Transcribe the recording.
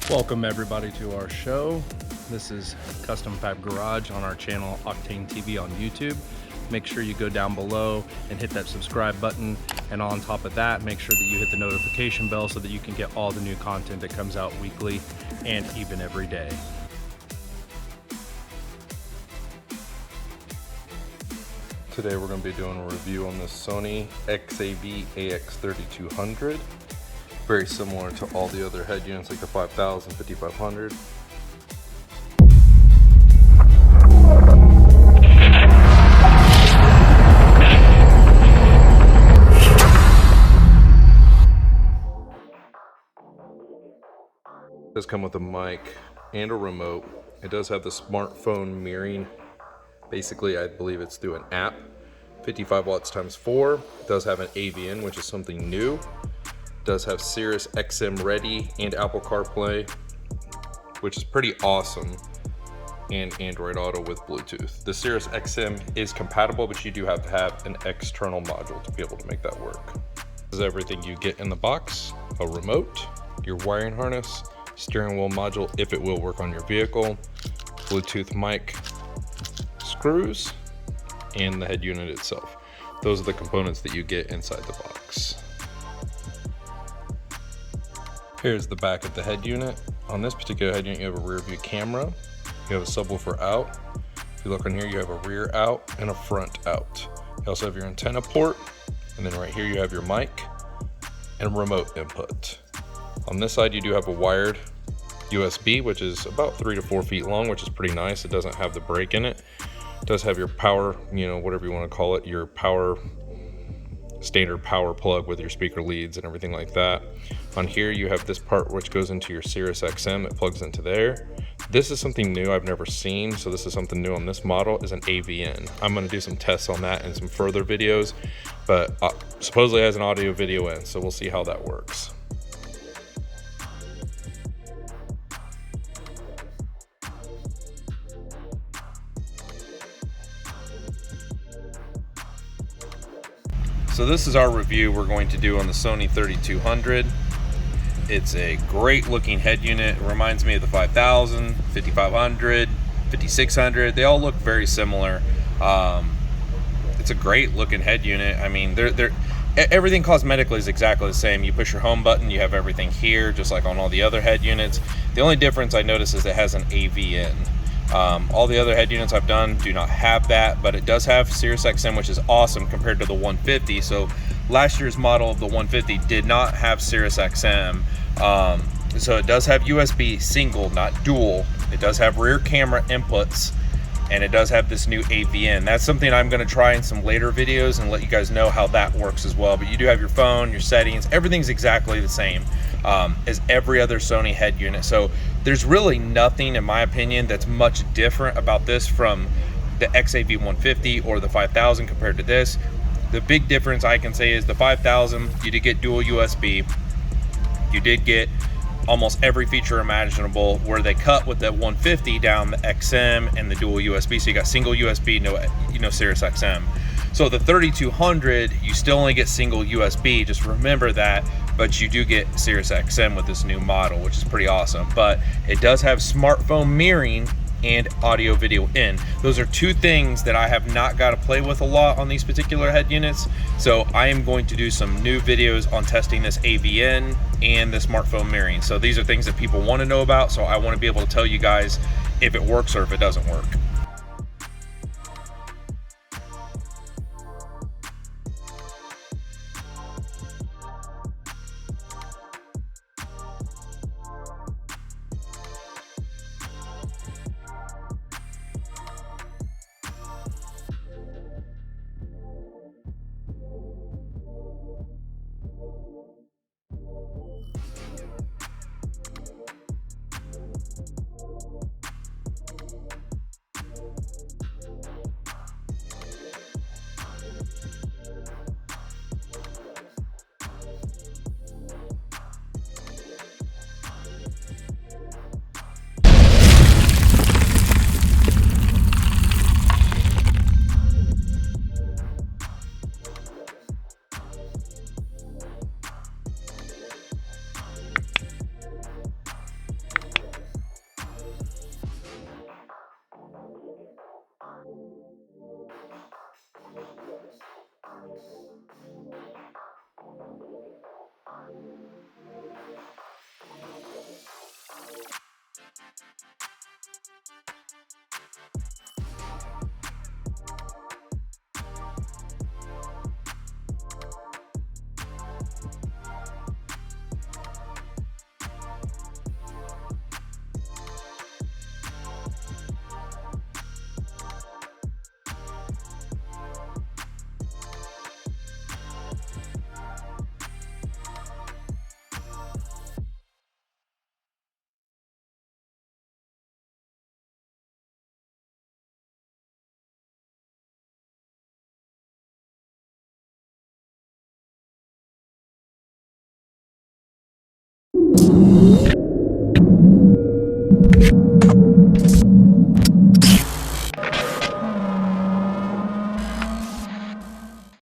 Welcome everybody to our show. This is Custom Fab Garage on our channel Octane TV on YouTube. Make sure you go down below and hit that subscribe button, and on top of that, make sure that you hit the notification bell so that you can get all the new content that comes out weekly and even every day. Today we're going to be doing a review on this Sony Xav-Ax3200. Very similar to all the other head units like the 5000, 5500. It does come with a mic and a remote. It does have the smartphone mirroring. Basically, I believe it's through an app. 55 watts times 4. It does have an AV in, which is something new. Does have Sirius XM ready and Apple CarPlay, which is pretty awesome, and Android Auto with Bluetooth. The Sirius XM is compatible, but you do have to have an external module to be able to make that work. This is everything you get in the box: a remote, your wiring harness, steering wheel module if it will work on your vehicle, Bluetooth mic, screws, and the head unit itself. Those are the components that you get inside the box. Here's the back of the head unit. On this particular head unit, you have a rear view camera, you have a subwoofer out. If you look on here, you have a rear out and a front out. You also have your antenna port, and then right here you have your mic and remote input. On this side, you do have a wired USB, which is about 3 to 4 feet long, which is pretty nice. It doesn't have the break in it. It does have your power, whatever you want to call it, your power, standard power plug with your speaker leads and everything like that. On here you have this part which goes into your Sirius XM. It plugs into there. This is something new I've never seen, so this is something new on this model, is an AV in. I'm going to do some tests on that in some further videos, but supposedly it has an audio video in, so we'll see how that works. So this is our review we're going to do on the Sony 3200. It's a great looking head unit. It reminds me of the 5000, 5500, 5600. They all look very similar. It's a great looking head unit. I mean, everything cosmetically is exactly the same. You push your home button, you have everything here, just like on all the other head units. The only difference I notice is it has an AV in. All the other head units I've done do not have that, but it does have Sirius XM, which is awesome compared to the 150. So last year's model of the 150 did not have Sirius XM. So it does have USB single, not dual. It does have rear camera inputs, and it does have this new AV in. That's something I'm going to try in some later videos and let you guys know how that works as well. But you do have your phone, your settings, everything's exactly the same as every other Sony head unit. So there's really nothing, in my opinion, that's much different about this from the Xav-150 or the 5000 compared to this. The big difference I can say is the 5000, you did get dual USB. You did get almost every feature imaginable, where they cut with the 150 down the XM and the dual USB. So you got single USB, no Sirius XM. So the 3200, you still only get single USB, just remember that, but you do get Sirius XM with this new model, which is pretty awesome. But it does have smartphone mirroring and audio video in. Those are two things that I have not got to play with a lot on these particular head units. So I am going to do some new videos on testing this AV in and the smartphone mirroring. So these are things that people want to know about, so I want to be able to tell you guys if it works or if it doesn't work.